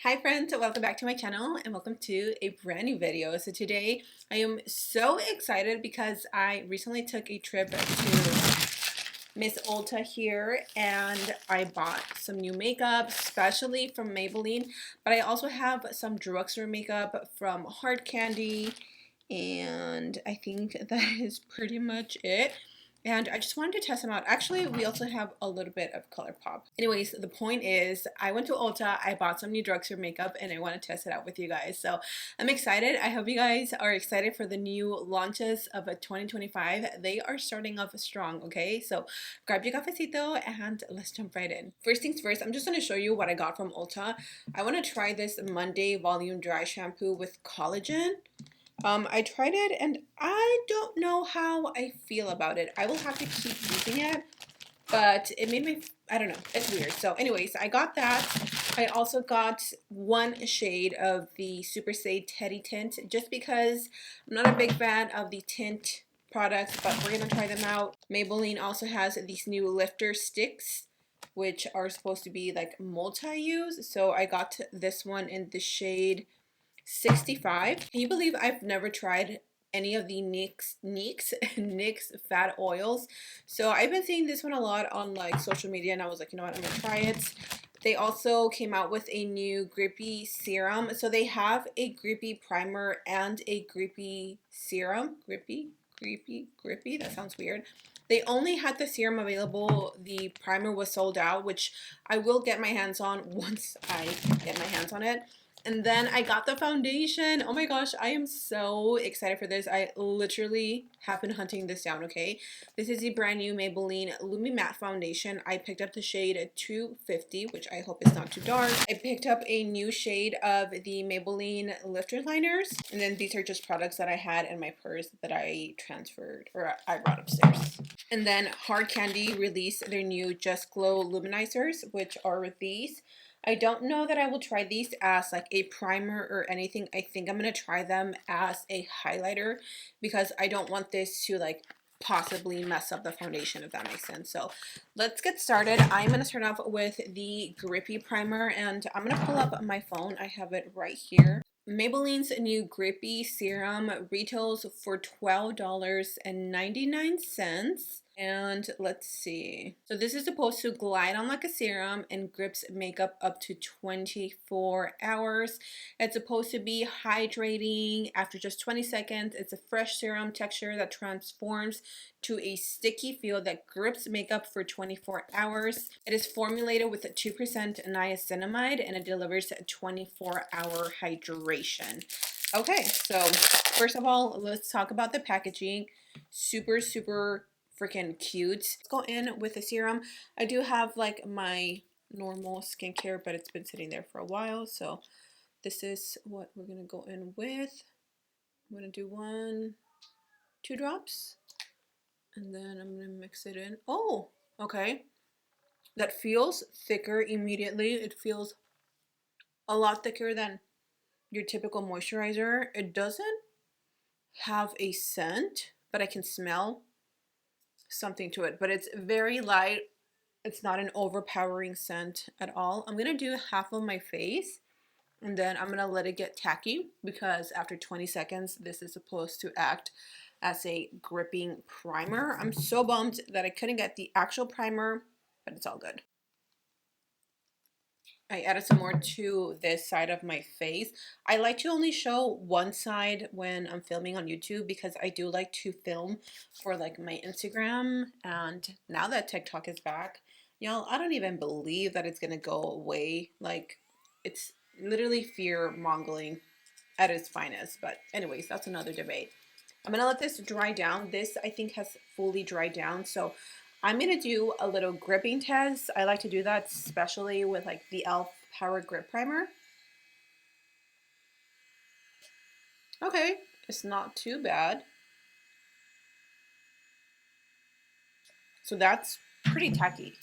Hi friends, welcome back to my channel and welcome to a brand new video. So today I am so excited because I recently took a trip to Miss Ulta here and I bought some new makeup, especially from Maybelline, but I also have some drugstore makeup from Hard Candy, and I think that is pretty much it. And I just wanted to test them out. Actually, we also have a little bit of ColourPop. Anyways, the point is, I went to Ulta, I bought some new drugstore makeup, and I want to test it out with you guys. So I'm excited. I hope you guys are excited for the new launches of 2025. They are starting off strong, okay? So grab your cafecito and let's jump right in. First things first, I'm just going to show you what I got from Ulta. I want to try this Monday Volume Dry Shampoo with collagen. I tried it and I don't know how I feel about it. I will have to keep using it, but it made me, I don't know, it's weird. So anyways, I got that. I also got one shade of the Super Stay Teddy Tint just because I'm not a big fan of the Tint products, but we're going to try them out. Maybelline also has these new lifter sticks, which are supposed to be like multi-use. So I got this one in the shade 65. Can you believe I've never tried any of the NYX fat oils? So I've been seeing this one a lot on like social media and I was like, you know what, I'm gonna try it. They also came out with a new grippy serum. So they have a grippy primer and a grippy serum. Grippy, that sounds weird. They only had the serum available. The primer was sold out, which I will get my hands on once I get my hands on it. And then I got the foundation. Oh my gosh, I am so excited for this. I literally have been hunting this down, okay? This is the brand new Maybelline Lumi-Matte Foundation. I picked up the shade 250, which I hope is not too dark. I picked up a new shade of the Maybelline Lifter Liners. And then these are just products that I had in my purse that I transferred, or I brought upstairs. And then Hard Candy released their new Just Glow Luminizers, which are these. I don't know that I will try these as like a primer or anything. I think I'm going to try them as a highlighter because I don't want this to like possibly mess up the foundation, if that makes sense. So let's get started. I'm going to start off with the grippy primer and I'm going to pull up my phone. I have it right here. Maybelline's new grippy serum retails for $12.99. And let's see. So this is supposed to glide on like a serum and grips makeup up to 24 hours. It's supposed to be hydrating after just 20 seconds. It's a fresh serum texture that transforms to a sticky feel that grips makeup for 24 hours. It is formulated with a 2% niacinamide and it delivers a 24-hour hydration. Okay, so first of all, let's talk about the packaging. Super freaking cute. Let's go in with the serum. I do have like my normal skincare, but it's been sitting there for a while, so this is what we're gonna go in with. I'm gonna do 2 drops and then I'm gonna mix it in. Oh, okay, that feels thicker immediately. It feels a lot thicker than your typical moisturizer. It doesn't have a scent, but I can smell something to it, but it's very light. It's not an overpowering scent at all. I'm gonna do half of my face and then I'm gonna let it get tacky because after 20 seconds this is supposed to act as a gripping primer. I'm so bummed that I couldn't get the actual primer, but it's all good. I added some more to this side of my face. I like to only show one side when I'm filming on YouTube because I do like to film for like my Instagram, and now that TikTok is back, y'all, I don't even believe that it's gonna go away. Like, it's literally fear mongering at its finest. But anyways, that's another debate. I'm gonna let this dry down. This I think has fully dried down, so I'm gonna do a little gripping test. I like to do that especially with like the e.l.f. Power Grip Primer. Okay, it's not too bad. So that's pretty tacky.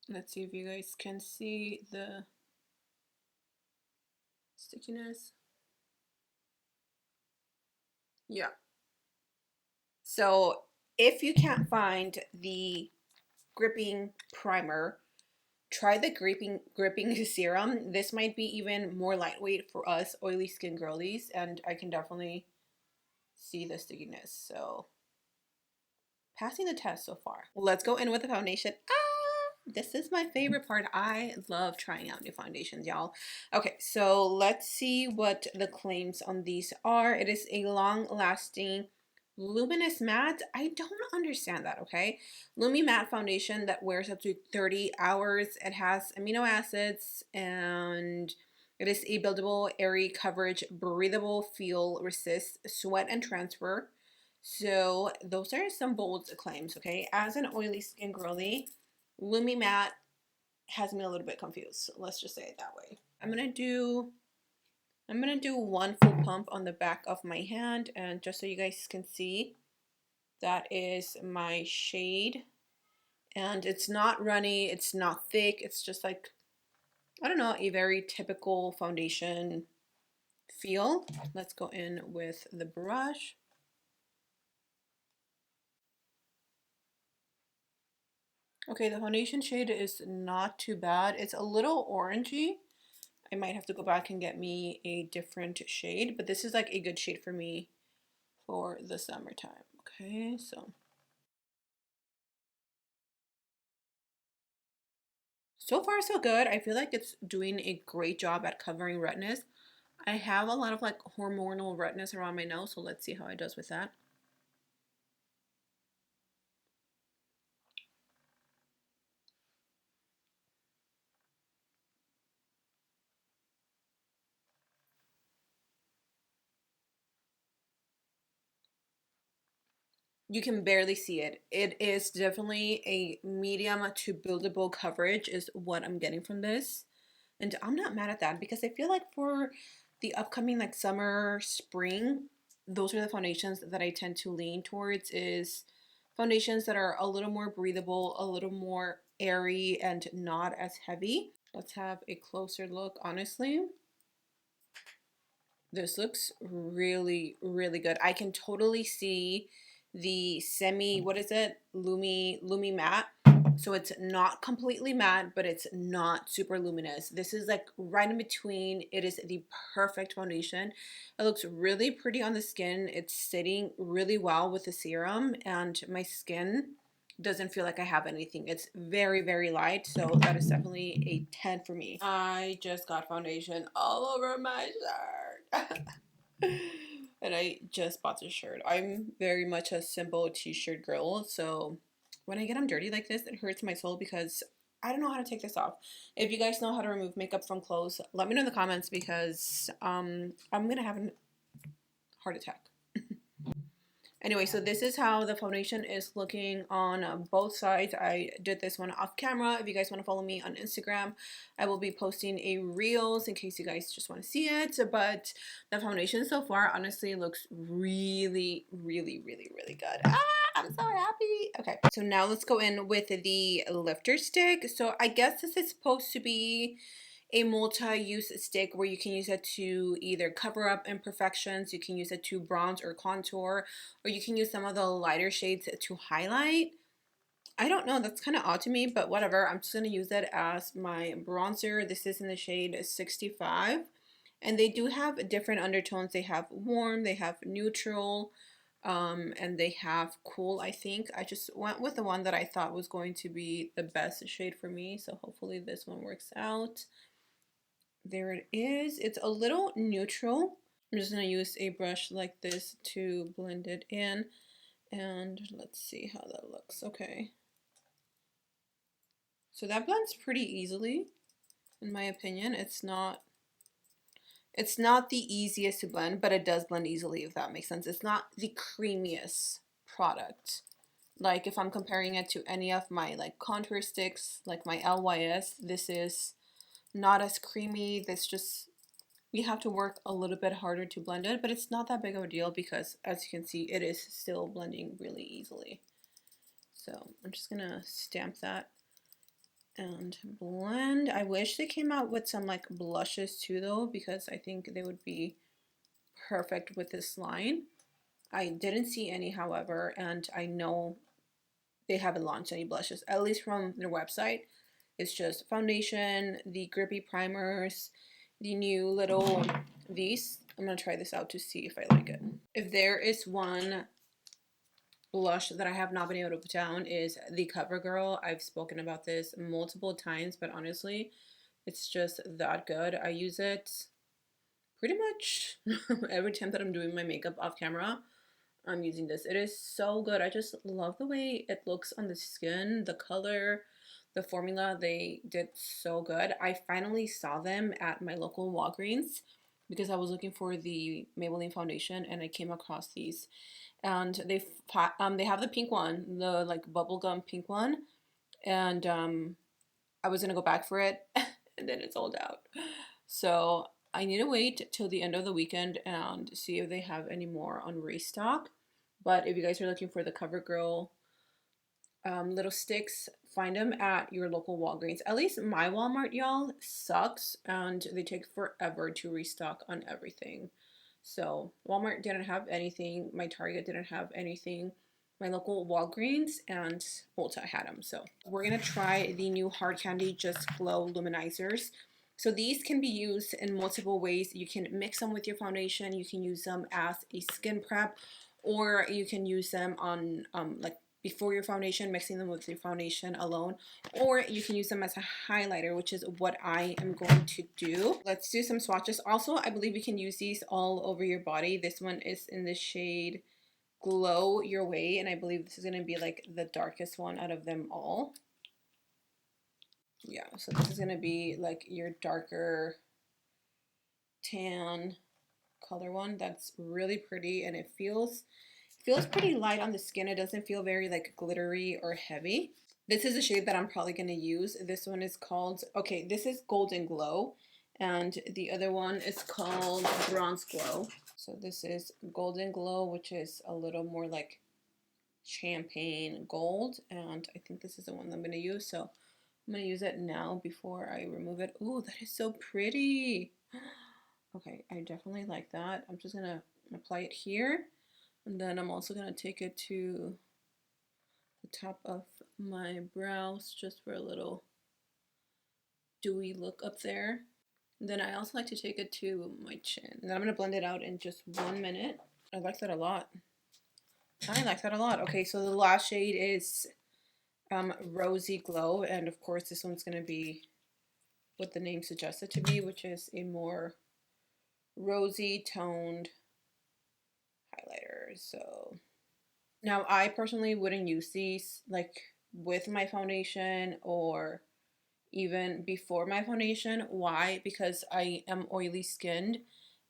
Let's see if you guys can see the stickiness. Yeah. So if you can't find the gripping primer, try the gripping serum. This might be even more lightweight for us oily skin girlies, and I can definitely see the stickiness. So passing the test so far. Let's go in with the foundation. This is my favorite part. I love trying out new foundations, y'all. Okay, so let's see what the claims on these are. It is a long-lasting luminous matte. I don't understand that, okay? Lumi-Matte Foundation that wears up to 30 hours. It has amino acids, and it is a buildable, airy coverage, breathable feel, resist sweat and transfer. So those are some bold claims, okay? As an oily skin girly, Lumi-Matte has me a little bit confused. So let's just say it that way. I'm gonna do one full pump on the back of my hand, and just so you guys can see, that is my shade. And it's not runny, it's not thick, it's just like, I don't know, a very typical foundation feel. Let's go in with the brush. Okay, the foundation shade is not too bad. It's a little orangey. I might have to go back and get me a different shade, but this is like a good shade for me for the summertime. Okay, so far so good. I feel like it's doing a great job at covering redness. I have a lot of like hormonal redness around my nose, so let's see how it does with that. You can barely see it. It is definitely a medium to buildable coverage is what I'm getting from this. And I'm not mad at that because I feel like for the upcoming like summer, spring, those are the foundations that I tend to lean towards is foundations that are a little more breathable, a little more airy and not as heavy. Let's have a closer look. Honestly, this looks really, really good. I can totally see the semi, what is it? Lumi matte. So it's not completely matte, but it's not super luminous. This is like right in between. It is the perfect foundation. It looks really pretty on the skin. It's sitting really well with the serum, and my skin doesn't feel like I have anything. It's very, very light, so that is definitely a 10 for me. I just got foundation all over my shirt. And I just bought this shirt. I'm very much a simple t-shirt girl, so when I get them dirty like this, it hurts my soul because I don't know how to take this off. If you guys know how to remove makeup from clothes, let me know in the comments because I'm gonna have a heart attack. Anyway, so this is how the foundation is looking on both sides. I did this one off camera. If you guys want to follow me on Instagram, I will be posting a reels in case you guys just want to see it. But the foundation so far honestly looks really, really, really, really good. I'm so happy. Okay, so now let's go in with the lifter stick. So I guess this is supposed to be a multi-use stick where you can use it to either cover up imperfections, you can use it to bronze or contour, or you can use some of the lighter shades to highlight. I don't know, that's kind of odd to me, but whatever. I'm just going to use it as my bronzer. This is in the shade 65. And they do have different undertones. They have warm, they have neutral, and they have cool, I think. I just went with the one that I thought was going to be the best shade for me. So hopefully this one works out. There it is. It's a little neutral. I'm just going to use a brush like this to blend it in. And let's see how that looks. Okay. So that blends pretty easily, in my opinion. It's not the easiest to blend, but it does blend easily, if that makes sense. It's not the creamiest product. Like if I'm comparing it to any of my like contour sticks, like my LYS, this is not as creamy. This just, you have to work a little bit harder to blend it, but it's not that big of a deal because as you can see, it is still blending really easily. So I'm just gonna stamp that and blend. I wish they came out with some like blushes too though, because I think they would be perfect with this line. I didn't see any, however, and I know they haven't launched any blushes, at least from their website. It's just foundation, the grippy primers, the new little these. I'm gonna try this out to see if I like it. If there is one blush that I have not been able to put down, is the CoverGirl. I've spoken about this multiple times, but honestly, it's just that good. I use it pretty much every time that I'm doing my makeup off camera. I'm using this. It is so good. I just love the way it looks on the skin, the color, the formula. They did so good. I finally saw them at my local Walgreens because I was looking for the Maybelline foundation and I came across these. And they have the pink one, the like bubblegum pink one, and I was gonna go back for it and then it sold out. So I need to wait till the end of the weekend and see if they have any more on restock. But if you guys are looking for the CoverGirl little sticks, find them at your local Walgreens. At least my Walmart, y'all, sucks and they take forever to restock on everything. So Walmart didn't have anything. My Target didn't have anything. My local Walgreens and Ulta had them. So we're going to try the new Hard Candy Just Glow Luminizers. So these can be used in multiple ways. You can mix them with your foundation. You can use them as a skin prep, or you can use them on like before your foundation, mixing them with your foundation alone, or you can use them as a highlighter, which is what I am going to do. Let's do some swatches. Also, I believe you can use these all over your body. This one is in the shade Glow Your Way, and I believe this is going to be like the darkest one out of them all. Yeah, so this is going to be like your darker tan color one. That's really pretty, and it feels pretty light on the skin. It doesn't feel very like glittery or heavy. This is a shade that I'm probably going to use. This one is called, okay, this is Golden Glow, and the other one is called Bronze Glow. So this is Golden Glow, which is a little more like champagne gold, and I think this is the one I'm going to use. So I'm going to use it now before I remove it. Ooh, that is so pretty. Okay, I definitely like that. I'm just going to apply it here. And then I'm also going to take it to the top of my brows just for a little dewy look up there. And then I also like to take it to my chin. And then I'm going to blend it out in just 1 minute. I like that a lot. I like that a lot. Okay, so the last shade is Rosy Glow. And of course, this one's going to be what the name suggests it to be, which is a more rosy toned highlighter. So now I personally wouldn't use these like with my foundation or even before my foundation. Why? Because I am oily skinned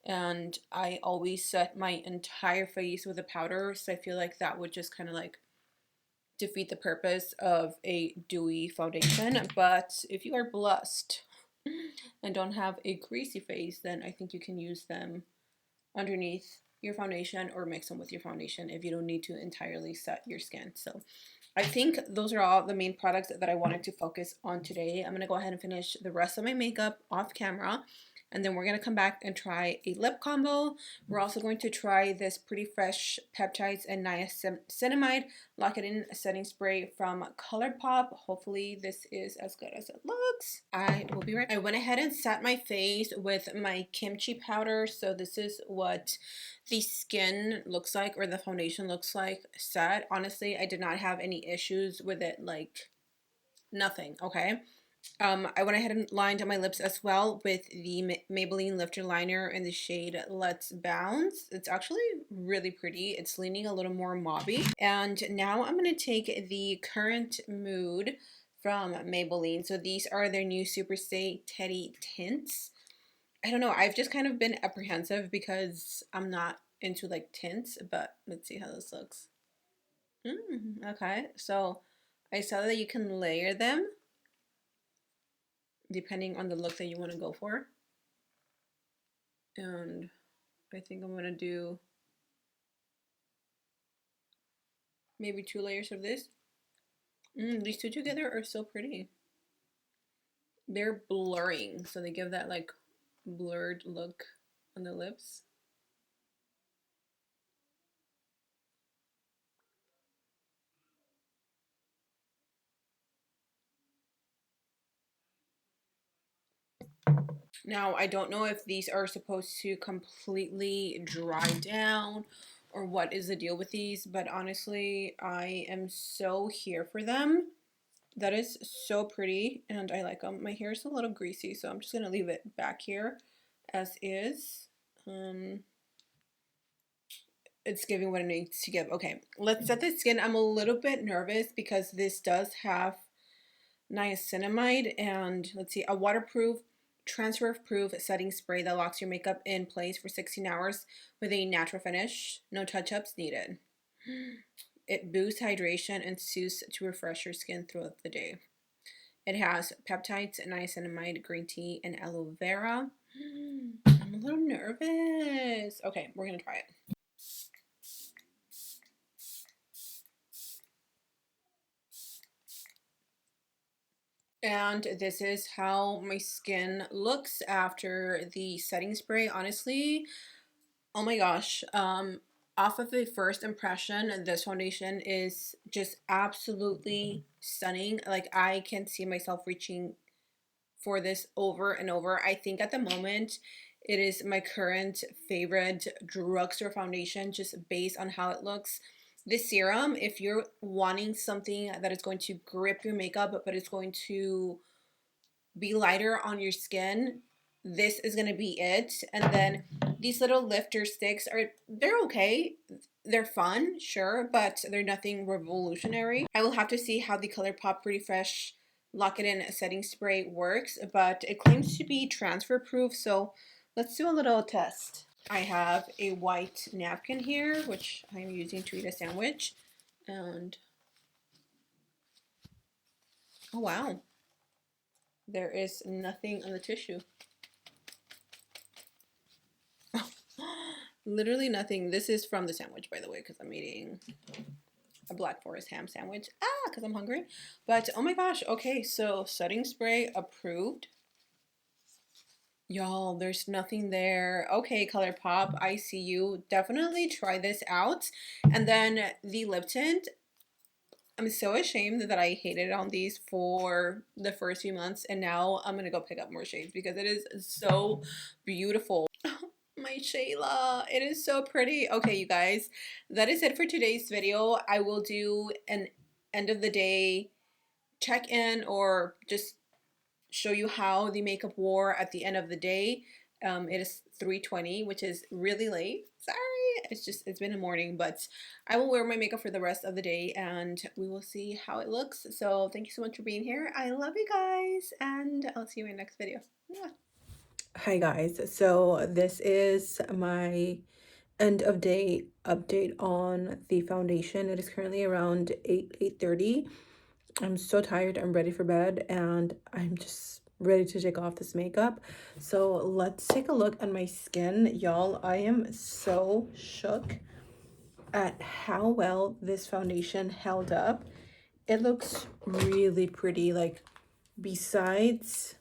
and I always set my entire face with a powder, so I feel like that would just kind of like defeat the purpose of a dewy foundation. But if you are blessed and don't have a greasy face, then I think you can use them underneath your foundation or mix them with your foundation if you don't need to entirely set your skin. So I think those are all the main products that I wanted to focus on today. I'm going to go ahead and finish the rest of my makeup off camera, and then we're going to come back and try a lip combo. We're also going to try this Pretty Fresh Peptides and Niacinamide Lock It In Setting Spray from ColourPop. Hopefully this is as good as it looks. I will be right back. I went ahead and set my face with my kimchi powder. So this is what the skin looks like, or the foundation looks like set. Honestly, I did not have any issues with it, like nothing, okay? I went ahead and lined my lips as well with the Maybelline Lifter Liner in the shade Let's Bounce. It's actually really pretty. It's leaning a little more mauvey. And now I'm going to take the Current Mood from Maybelline. So these are their new Superstay Teddy Tints. I don't know. I've just kind of been apprehensive because I'm not into like tints, but let's see how this looks. Okay, so I saw that you can layer them depending on the look that you want to go for. And I think I'm going to do maybe 2 layers of this. These two together are so pretty. They're blurring, so they give that like blurred look on the lips. Now, I don't know if these are supposed to completely dry down or what is the deal with these, but honestly, I am so here for them. That is so pretty, and I like them. My hair is a little greasy, so I'm just going to leave it back here as is. It's giving what it needs to give. Okay, let's set the skin. I'm a little bit nervous because this does have niacinamide and let's see, a waterproof, transfer-proof setting spray that locks your makeup in place for 16 hours with a natural finish. No touch-ups needed. It boosts hydration and soothes to refresh your skin throughout the day. It has peptides, niacinamide, green tea, and aloe vera. I'm a little nervous. Okay, we're gonna try it. And this is how my skin looks after the setting spray. Honestly, oh my gosh, off of the first impression, this foundation is just absolutely stunning. Like, I can see myself reaching for this over and over. I think at the moment it is my current favorite drugstore foundation just based on how it looks. This serum, if you're wanting something that is going to grip your makeup but it's going to be lighter on your skin, this is going to be it. And then these little lifter sticks they're okay. They're fun, sure, but they're nothing revolutionary. I will have to see how the ColourPop Pretty Fresh Lock It In setting spray works, but it claims to be transfer proof, so let's do a little test. I have a white napkin here, which I'm using to eat a sandwich, and oh wow, there is nothing on the tissue. Literally nothing. This is from the sandwich, by the way, because I'm eating a Black Forest ham sandwich. Because I'm hungry. But oh my gosh. Okay, so setting spray approved. Y'all, there's nothing there. Okay, ColourPop, I see you. Definitely try this out. And then the lip tint. I'm so ashamed that I hated on these for the first few months, and now I'm gonna go pick up more shades because it is so beautiful. My Shayla, it is so pretty. Okay, you guys, that is it for today's video. I will do an end of the day check-in or just show you how the makeup wore at the end of the day. It is 3:20, which is really late. Sorry, it's been a morning, but I will wear my makeup for the rest of the day and we will see how it looks. So thank you so much for being here. I love you guys, and I'll see you in my next video. Mwah. Hi guys, so this is my end of day update on the foundation. It is currently around 8:30. I'm so tired. I'm ready for bed and I'm just ready to take off this makeup. So let's take a look at my skin. Y'all, I am so shook at how well this foundation held up. It looks really pretty. Like, besides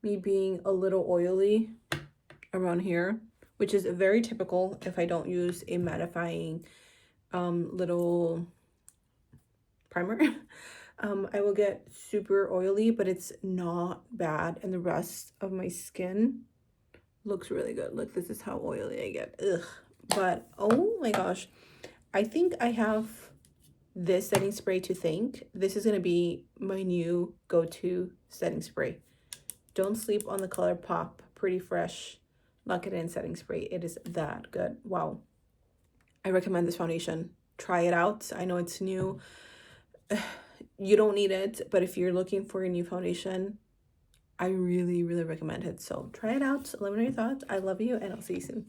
me being a little oily around here, which is very typical if I don't use a mattifying little primer. I will get super oily, but it's not bad, and the rest of my skin looks really good. Look, this is how oily I get. Ugh. But oh my gosh, I think I have this setting spray to thank. This is gonna be my new go-to setting spray. Don't sleep on the ColourPop Pretty Fresh Lock It In setting spray. It is that good. Wow. I recommend this foundation. Try it out. I know it's new. You don't need it, but if you're looking for a new foundation, I really, really recommend it. So try it out. Let me know your thoughts. I love you, and I'll see you soon.